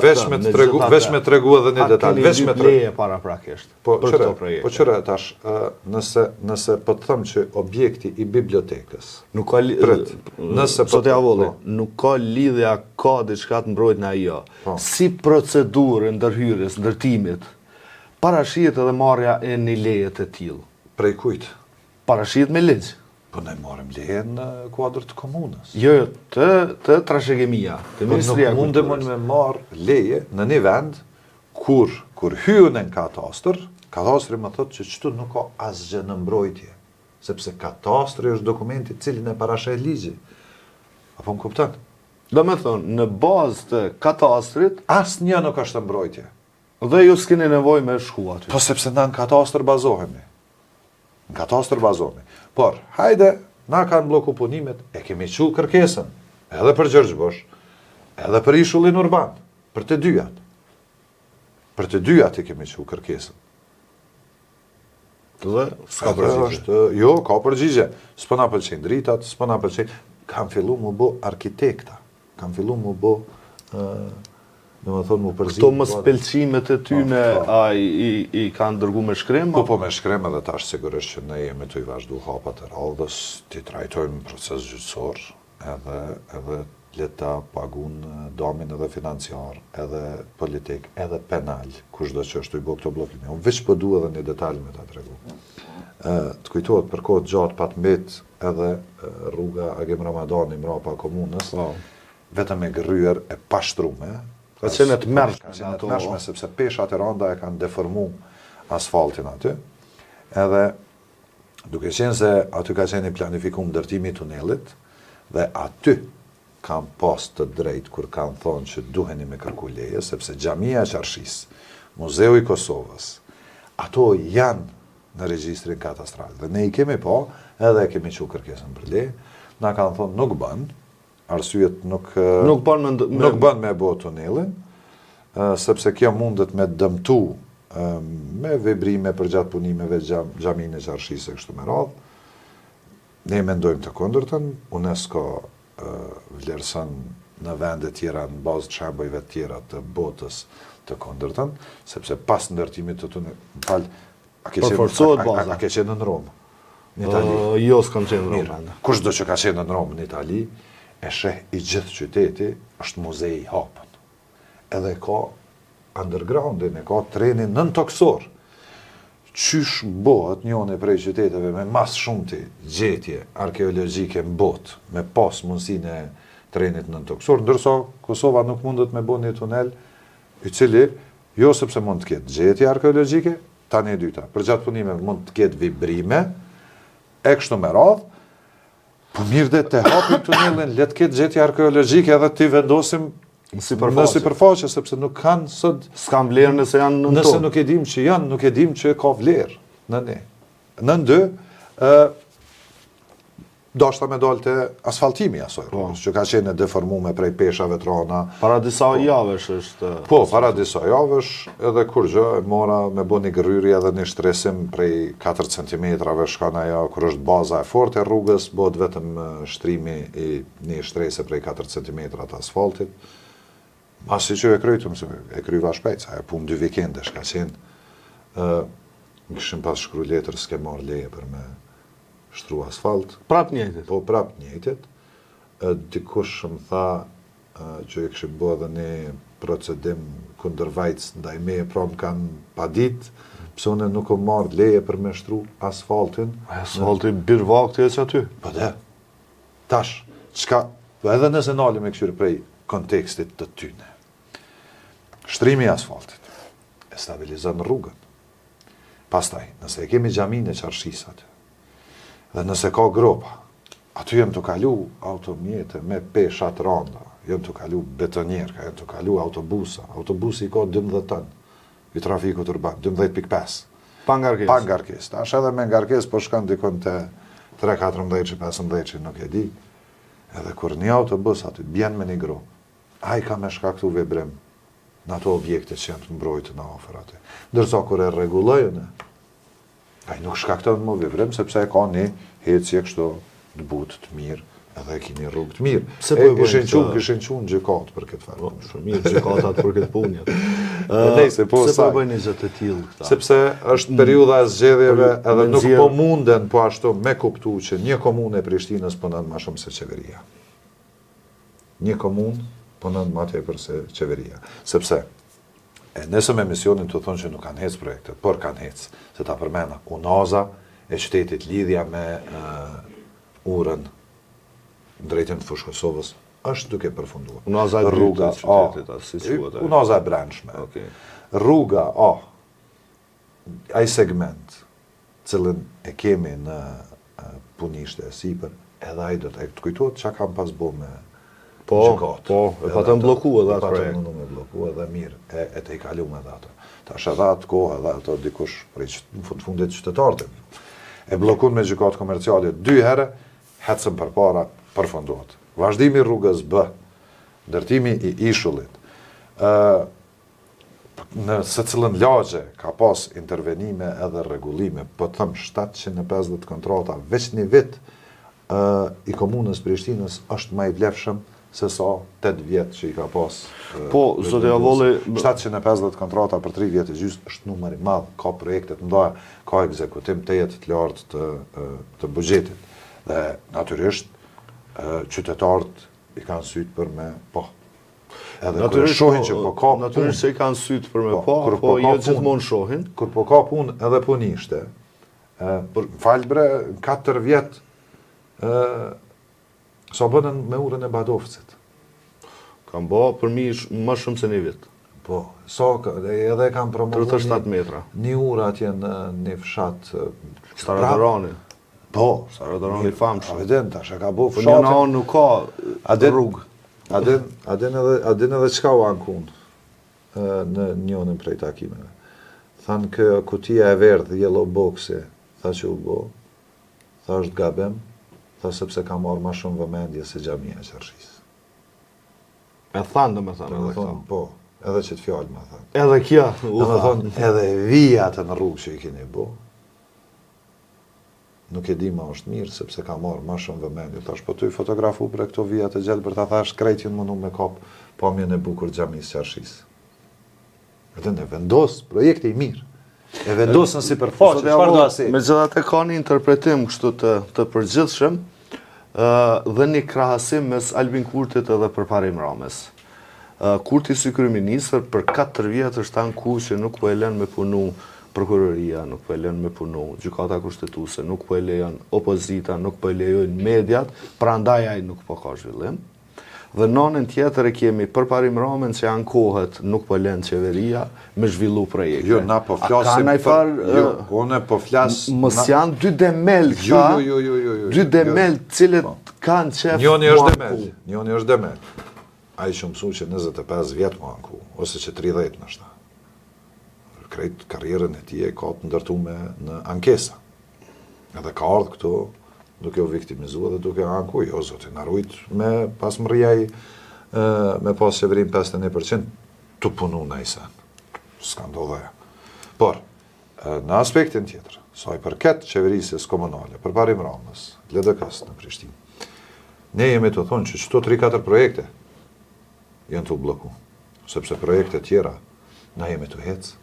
Veç me tregu edhe një detaj, veç me
leje paraprakisht për këto projekte.
Po qëre tash, nëse po të them që objekti i bibliotekës.
Nuk ka Zoti Avolli, nuk ka lidhja ka diçka të mbrojtë në ajo. Si procedurë ndërhyrjes, ndërtimit, parashihet edhe marrja e një leje të tillë.
Prej kujt?
Parashihet me ligj.
Po ne marrim leje në kuadër të komunës.
Jo, të trashëgimia, të Ministria e
Kulturës. Nuk mundem me marr leje në një vend kur hyën në katastër, katastri më thotë që çtu nuk ka asgjë në mbrojtje, sepse katastri është dokumenti i cili e parasheh ligji. Apo më kupton?
Do me thonë, në bazë të katastrit,
asnjë nuk është në mbrojtje.
Dhe ju s'keni nevojë me shku aty.
Po sepse na në katastër bazohemi. Në katastër bazohemi. Por, hajde, na kanë bloku punimet, e kemi qu kërkesën, edhe për Gjergj Bosh, edhe për ishullin urban, për të dyjat. Për të dyjat e kemi qu kërkesën.
Dhe s'ka përgjigje.
Jo, ka përgjigje. S'po na pëlqejnë dritat, s'po na pëlqejnë. Kam fillu mu bo arkitekta. Kam fillu mu bo...
Këto mëspëlqimet e tyne i kanë dërgu me shkrem?
Po me shkrem edhe tash sigurisht që ne jemi të i vazhdu hapat e radhës, të i trajtojmë proces gjyqësor, edhe leta pagun damin edhe financiar, edhe politik, edhe penal, kushdo që është të i bo këto blokime. Unë veç pëdu edhe një detalj me ta tregu. Të kujtohet për kohët gjatë pat mbet edhe rruga Agim Ramadani mrapa komunës, vetëm e gërryer e pashtrume,
ka qenë të mërshme,
sepse peshat e randa e kanë deformu asfaltin aty, edhe duke qenë se aty ka qenë i planifikum ndërtimi i tunelit, dhe aty kam pas të drejt kur kanë thonë që duheni me kërku leje, sepse Xhamia e Qarshis, Muzeu i Kosovës, ato janë në regjistrin katastral, dhe ne i kemi po, edhe kemi qu kërkesën për leje, na kanë thonë nuk banë, arsyet nuk bën me bo tunelin, sepse kjo mundet me dëmtu me vebrime për gjatë punimeve Xhaminë e Qarshis e kështu me radhë. Ne mendojmë të kundërtën, UNESCO vlerëson në vende tjera në bazë të shembujve të tjera të botës të kundërtën, sepse pas ndërtimit të tunelit, a ke qenë në Romë, në Itali?
Jo, s'kam qenë në Romë.
Kushdo që ka qenë në Romë në Itali, e sheh i gjithë qyteti, është muzej i hapën. Edhe ka undergroundin, e ka trenin nën toksor. Qysh bëhet njëne prej qyteteve me mas shumëti gjetje arkeologjike në botë, me pas mundësinë trenit nën toksor, ndërsa Kosova nuk mundet me bo një tunel i cili, jo sepse mund të ketë gjetje arkeologjike, tani e dyta, për gjatë punime mund të ketë vibrime, e kështu me radhë, po mirë dhe të hapim tunelin, le të ketë gjetje arkeologjike edhe të vendosim në sipërfaqe, sepse nuk kanë sot...
S'kan vlerë nëse janë në
nëse nuk e dim që janë, nuk e dim që ka vlerë në ne. Në ndë, doshta me dalë të asfaltimi asoj rrugës, që ka qenë deformume prej peshave të rana.
Para disa javësh është...
Po, para disa javësh, edhe kur gjë, mora me bo një gërryri edhe një shtresim prej 4 cm-ve shkana ja, kur është baza e forte e rrugës, bëhet vetëm shtrimi i një shtrese prej 4 cm të asfaltit. Masi që e krytëm, e kryva shpejt, sa e pun 2 vikende shka qenë, më këshim pas shkru letër s'ke marrë leje për me shtru asfalt.
Prap njëjtit?
Po, prap njëjtit. Dikush më tha që e këshim bo edhe një procedim kundër vajtës ndaj me, pra më kanë pa dit, pëse une nuk o marrë leje për me shtru asfaltin.
Asfaltin birë vakti e që aty?
Po dhe, tash, qka, edhe nëse nalim e këshyre prej kontekstit të tyne. Shtrimi i asfaltit e stabilizon rrugën. Pastaj, nëse e kemi xhamin e Qarshis aty, dhe nëse ka gropa, aty jem të kalu automjete me pesha të randa, jem të kalu betonjerka, jem të kalu autobusa. Autobusi ka 12 ton, i trafikut urban, 12.5.
Pa ngarkes?
Pa ngarkes. Tash edhe me ngarkes, po shkan dikon të 3-14-15, nuk e di. Edhe kur një autobus aty bjen me një gro, ai ka me shkaktu vibrim në ato objekte që janë të mbrojtë në ofër aty. Ndërsa kur e rregullojnë, ai nuk shkakton më vibrim, sepse e ka një hecje kështu të butë, të mirë, edhe e kini rrugë të mirë.
Pse po e
Kishin qunë gjykatë për këtë farë.
Shumë mirë gjykatat për këtë punjë.
Pse
po e bëjnë një të tillë këta?
Sepse është periudha e zgjedhjeve edhe nuk po munden po ashtu me kuptu që një komunë e Prishtinës punon më shumë se qeveria. Një komunë punon më tepër se qeveria. Sepse nëse me misionin të thonë që nuk kanë hecë projektet, por kanë hecë, se ta përmena UNAZA e qytetit lidhja me urën drejtën të fushë Kosovës, është duke përfunduar.
UNAZA e rruga
UNAZA e brendshme. Rruga ai segment cilën e kemi në punishte e sipër, edhe ai do të kujtohet çka kam pas bo me
Po, e patëm bloku edhe atë projekt.
Patëm me bloku edhe mirë, e të i kaluam edhe ato. Tash edhe atë kohë edhe ato dikush prej fundit qytetarëve. E bllokun me gjykatë komerciale 2 herë, hecën përpara, përfundohet. Vazhdimi i rrugës B, ndërtimi i ishullit. Në secilën lagje ka pas intervenime edhe rregullime, po them 750 kontrata veç një vit i komunës Prishtinës është më i vlefshëm se sa 8 vjetë që i ka pas.
Po, zote Avolli...
750 kontrata për 3 vjetë e gjysë është numër i madh, ka projektet ndoja, ka ekzekutim të jetë të lartë të buxhetit. Dhe natyrisht, qytetarët i kanë sytë për me po. Edhe kur shohin që po ka punë...
Natyrisht se i kanë sytë për me po jo gjithmonë shohin.
Kur po ka punë edhe punishte, falbre 4 vjetë sa bënën me urën e Badovcit.
Kam bo për mi më shumë se një vit.
Po, edhe kam promovu
37 metra.
Një urë atje në një fshat...
Staradorani.
Po.
Staradorani famshëm.
Adin, tash e ka bo
fshatin. Po një anë nuk ka rrugë.
Adin edhe qka u ankun në njënën prej takimeve. Thanë kë kutia e verdhë, yellow boxi, tha që u bo, tha është gabem, tha sepse ka marrë ma shumë vëmendje se xhamia e Qarshis.
E thanë dhe me thanë edhe këta.
Po, edhe që të fjallë me thanë.
Edhe kja,
u thanë. Edhe vijat në rrugë që i keni bo, nuk e di ma është mirë, sepse ka marrë ma shumë vëmendje. Tash po ty fotografu për këto vijat e gjellë, për ta thash krejtjën më nuk me kap pamjen e bukur xhamis Qarshisë. Edhe në vendos, projekte i mirë. E vendosën si përfaqe, çfarë do asi?
Megjithatë ka një interpretim kështu të përgjithshëm dhe një krahasim mes Albin Kurtit edhe Përparim Ramës. Kurti si kryeministër për 4 vjet është anku që nuk po e lën me punu prokuroria, nuk po e lën me punu gjykata kushtetuese, nuk po e lejon opozita, nuk po e lejojnë mediat, prandaj ai nuk po ka zhvillim. Dhe nënën tjetër e kemi përparim Ramën që ankohet nuk po lënë qeveria me zhvillu projekte.
Jo, na po flasim unë po flas.
Mos janë dy demel këta.
Jo.
Dy demel cilët kanë qef.
Njoni është demel. Ai që mësu që 25 vjet mu anku, ose që 30 nështë. Krejt karrierën e tij e ka të ndërtuar në ankesa. Edhe ka ardhur këtu duke u viktimizuar dhe duke anku, jo zoti, na rujt me pas mrjaj me pas qeverin 51% të punu në isen. S'ka ndodhe. Por, në aspektin tjetër, sa i përket qeverisjes komunale, përparim Ramës, LDK-s në Prishtinë, ne jemi të thonë që qëto 3-4 projekte janë të bloku, sepse projekte tjera na jemi të hecë,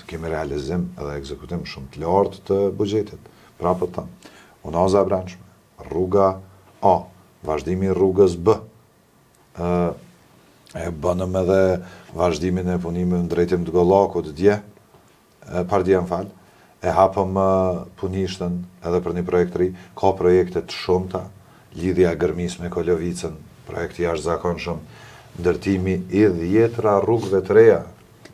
kemi realizim edhe ekzekutim shumë të lartë të buxhetit. Prapët tanë, unaza e brendshme, rruga A, vazhdimi rrugës B, e bënëm edhe vazhdimin e punimit në drejtim të Gollakut dje, e hapëm punishtën edhe për një projekt të ri, ka projekte të shumta, lidhja e Gërmis me Kolovicën, projekti jashtëzakonshëm, ndërtimi i 10 rrugëve të reja,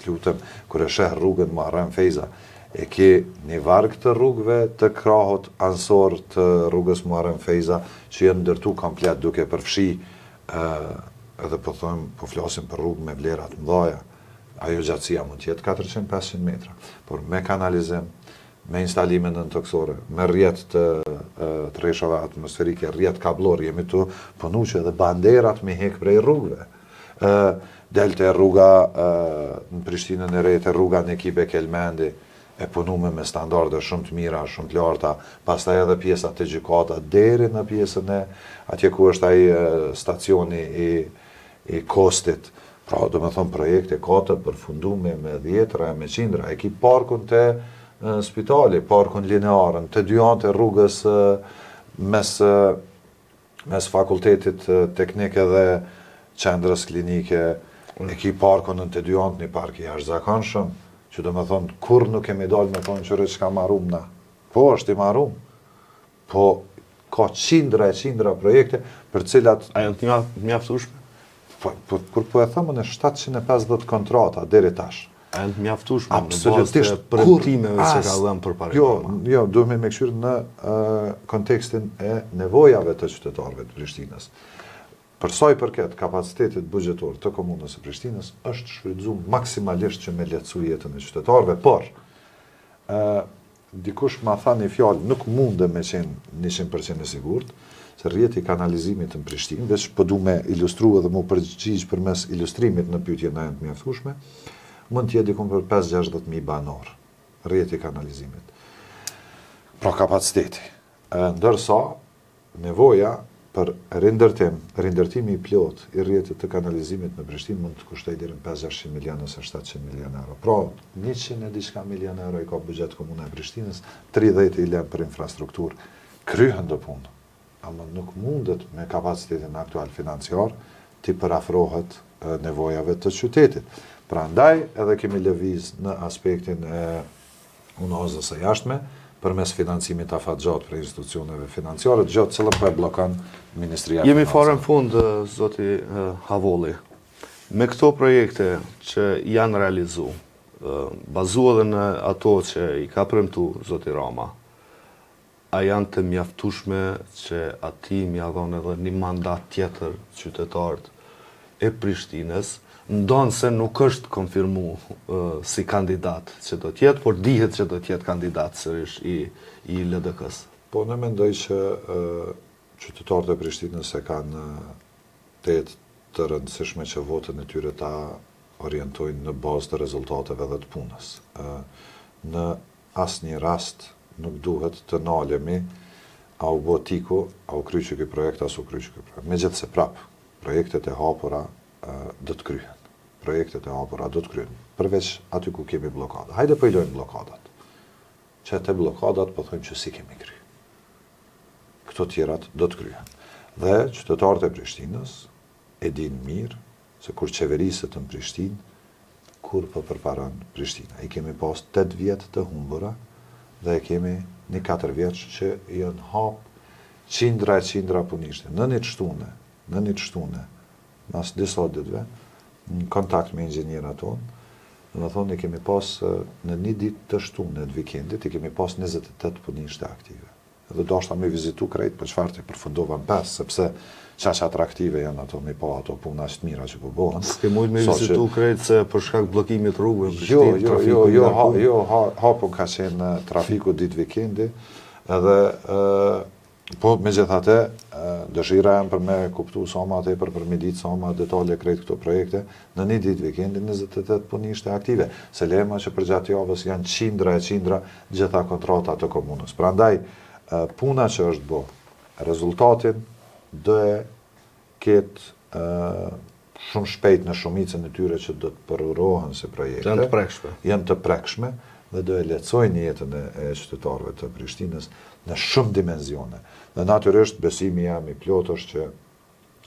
lutem, kur e sheh rrugën Muharrem Fejza, e ke një varg të rrugëve të krahut ansor të rrugës Muharrem Fejza që janë ndërtu komplet duke përfshi edhe po flasim për rrugë me vlerat mëdha. Ajo gjatësia mund të jetë 400-500 metra, por me kanalizim, me instalime nëntoksore, me rrjet të rreshave atmosferike, rrjet kablor, jemi të punu që edhe banderat me hek prej rrugëve. Delte rruga në Prishtinën e Rete, rruga në ekipe Kelmendi, e punume me standarde shumë të mira, shumë të larta, pastaj edhe pjesat e gjykata, deri në pjesën e atje ku është ai stacioni i Kostit, pra do me thonë projekte ka të përfundume me 10, me 100, e ki parkun të spitali, parkun linearën, të dy anët e rrugës mes fakultetit teknike dhe qendrës klinike, e ki parkun në të dy anët një park i jashtëzakonshëm, që do me thonë, kur nuk kemi dalë me thonë qërë që ka marum na. Po, është i marum. Po, ka qindra projekte për cilat...
A janë të mjaftueshme?
Kur po e thëmë në 750 kontrata, deri tash.
A janë të mjaftueshme në bazë të përëtimeve që ka dhënë për parim?
Jo, duhemi me këshyrë në kontekstin e nevojave të qytetarëve të Prishtinës. Për sa i përket kapacitetit buxhetor të komunës së Prishtinës, është shfrytzuar maksimalisht që me lehtësu jetën e qytetarëve, por dikush ma tha një fjalë, nuk mundem me qenë 100% e sigurt, se rrjeti i kanalizimit në Prishtinë, veç po du me ilustru edhe mu përgjigj përmes ilustrimit në pyetje na janë të mjaftueshme, mund të jetë diku për 5-60.000 banor, rrjeti i kanalizimit. Pra kapaciteti. Ndërsa nevoja për rindërtimi i plot i rrjetit të kanalizimit në Prishtinë mund të kushtoj deri në 500 milion ose 700 milion euro. Pra, 100 e diçka milion euro i ka buxhet komuna e Prishtinës, 30 i lën për infrastrukturë, kryhen do punë. Ama nuk mundet me kapacitetin aktual financiar të përafrohet nevojave të qytetit. Prandaj edhe kemi lëviz në aspektin e unazës së jashtme, përmes financimit afatgjat për institucioneve financiare, gjatë cilën po e blokon Ministria e
Jemi
Financave.
fare në fund, zoti Havolli. Me këto projekte që janë realizu, bazuar edhe në ato që i ka premtu zoti Rama, a janë të mjaftueshme që ati mja dhon edhe një mandat tjetër qytetarët e Prishtinës, ndonë se nuk është konfirmu si kandidat që do tjetë, por dihet që do tjetë kandidat sërish i LDK-s.
Po, në mendoj që qytetarët e Prishtinës e kanë të rëndësishme që votën e tyre ta orientojnë në bazë të rezultateve dhe të punës. Në asnjë rast nuk duhet të nalemi a u bo tiku, a u kryqë këj projekt, as u kryqë këj projekt. Me gjithë se prapë, projektet e hapura do të kryhen. Projektet e hapura do të kryhen. Përveç aty ku kemi blokada. Hajde po i lojmë blokadat. Që te blokadat po thojmë që si kemi kry. Këto tjerat do të kryhen. Dhe qytetarët e Prishtinës e din mirë se kur qeveriset në Prishtinë, kur po përparon Prishtina. I kemi pas 8 vjetë të humbura dhe e kemi një 4 vjeç që janë hap qindra punishte. Në një shtune në një të shtune, mas disa ditëve, në kontakt me inxhinierët tonë, dhe thonë, i kemi pas në një ditë të shtunë të vikendit, i kemi pas 28 punishte aktive. Dhe do ashta me vizitu krejt për çfarë të përfundova në 5, sepse qaq atraktive janë ato me pa ato puna që të mira që po bëhen.
S'ke mujt me vizitu krejt se për shkak blokimit rrugëve,
Jo, hapun ka qenë trafiku ditë vikendi, edhe po me gjithate, dëshira jam për me kuptu sa ma tepër për me ditë sa ma detale krejt këto projekte, në një ditë vikendi 28 punishte aktive. Se lema që për gjatë javës janë qindra gjitha kontrata të komunës. Prandaj, puna që është bo, rezultatin do e ketë shumë shpejt në shumicën e tyre që do të përurohen si projekte. Janë të prekshme dhe do e lehtësojnë jetën e qytetarëve të Prishtinës në shumë dimensione. Dhe natyrisht besimi jam i plot është që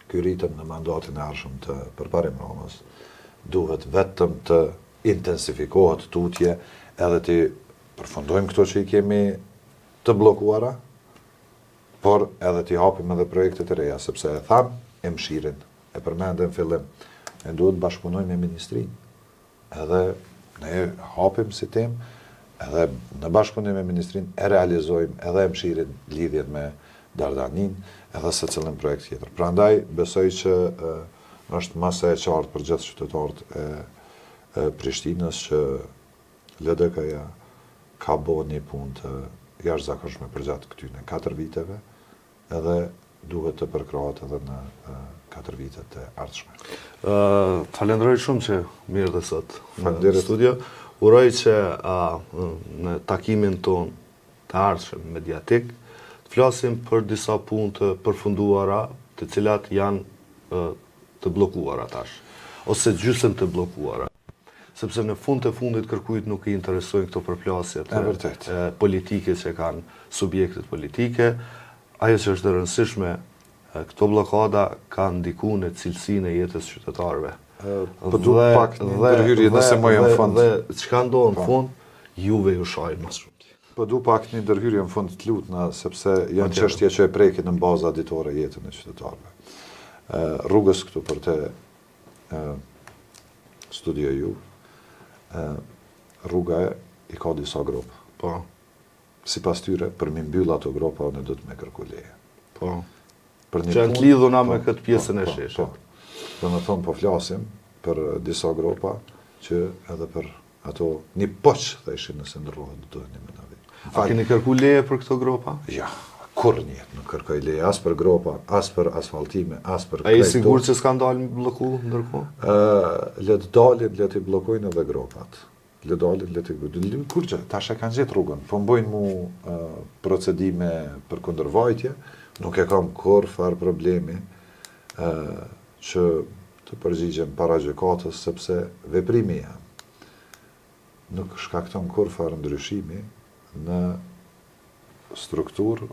ky ritëm në mandatin e ardhshëm të përparim Ramës duhet vetëm të intensifikohet tutje edhe të përfundojmë këto që i kemi të bllokuara, por edhe të hapim edhe projekte të reja, sepse e tham e mshirin, e përmendëm fillim, ne duhet bashkëpunojmë me ministrinë. Edhe ne hapim si temë, edhe në bashkëpunim me ministrinë e realizojmë edhe e mshirin lidhjet me Dardanin, edhe se cilin projekt tjetër. Prandaj, besoj që është masa e qartë për gjithë qytetarët e Prishtinës që LDK-ja ka bo një punë të jashtëzakonshme për gjatë këtyne 4 viteve, edhe duhet të përkrahet edhe në 4 vitet e ardhshme.
Falenderoj shumë që mirë dhe sot në studio. Uroj që në takimin ton të ardhshëm mediatik të flasim për disa punë të përfunduara, të cilat janë të bllokuara tash, ose gjysmë të bllokuara. Sepse në fund të fundit kërkujt nuk i interesojnë këto përplasjet politike që kanë subjektet politike. Ajo që është e rëndësishme, këto blokada kanë ndikuar në cilësinë e jetës qytetarëve.
Po du pak një ndërhyrje nëse më në fund.
Dhe çka ndodh në fund, juve ju shajnë më shumë.
Po du pak një ndërhyrje në fund të lutna, sepse janë çështje që e prekin në baza ditore jetën e qytetarëve. Rrugës këtu për te studio ju, rruga i ka disa gropa.
Po.
Sipas tyre, për mi mbyll ato gropa, ne do të me kërku leje.
Po. Që janë të lidhuna me këtë pjesën e sheshit.
Do në thonë po flasim për disa gropa që edhe për ato një poq dhe ishin nëse ndërrohet do një me navi.
A keni kërku leje për këto gropa?
Ja, kur njët nuk kërkoj leje, as për gropa, as për asfaltime, as për
krejto. A i sigur që s'ka dalë bloku ndërkohë?
Letë dalin, letë i blokojnë edhe gropat. Letë dalin, letë i blokojnë. Kur që, tash e kanë gjithë rrugën, po mbojnë mu procedime për kundërvajtje, nuk e kam kur farë problemi që të përgjigjem para gjykatës, sepse veprimi jam. Nuk shkakton kur farë ndryshimi në strukturë,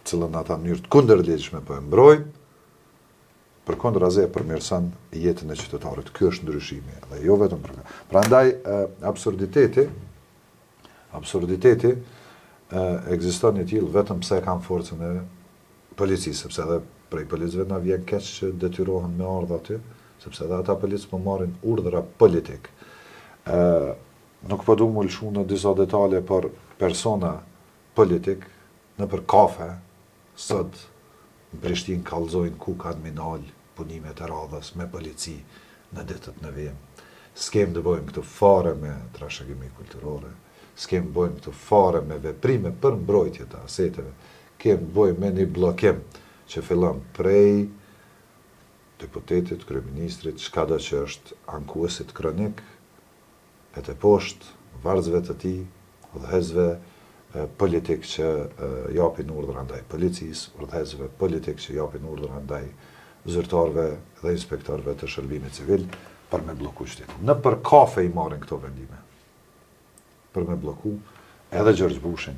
cilën ata mënyrë të kundërligjshme po e mbrojnë, për kundër përmirëson jetën e qytetarit. Ky është ndryshimi, dhe jo vetëm për këtë. Prandaj absurditeti ekziston i tillë vetëm pse kanë forcën e policisë, sepse edhe prej policëve na vjen keq që detyrohen me ardha aty, sepse edhe ata policë po marrin urdhra politik. Nuk po du më lëshu në disa detale për persona politik, në për kafe, sot në Prishtinë kallëzojnë ku kanë minal punimet e radhës me polici në ditët në vim. S'kem të bojmë këtë fare me trashëgimi kulturore, s'kem bojmë këtë fare me veprime për mbrojtje të aseteve, kem bojmë me një blokim që fillon prej deputetit, kryeministrit, çka do që është ankuesit kronik, e të poshtë, varësve të ti, udhëhesve politik që japin urdhra ndaj policisë, udhëhesve politik që japin urdhra ndaj zyrtarëve dhe inspektorëve të shërbimit civil për me bloku qytetin. Në për kafe i marrin këto vendime. Për me bloku edhe Gjergj Bushin,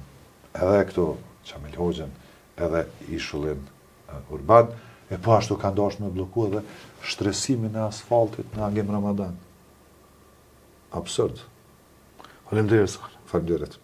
edhe këto Qamil Hoxhën, edhe Ishullin Urban, e po ashtu kanë dashur me bloku edhe shtresimin e asfaltit në Agim Ramadan. Absurd.
Faleminderit.
Faleminderit.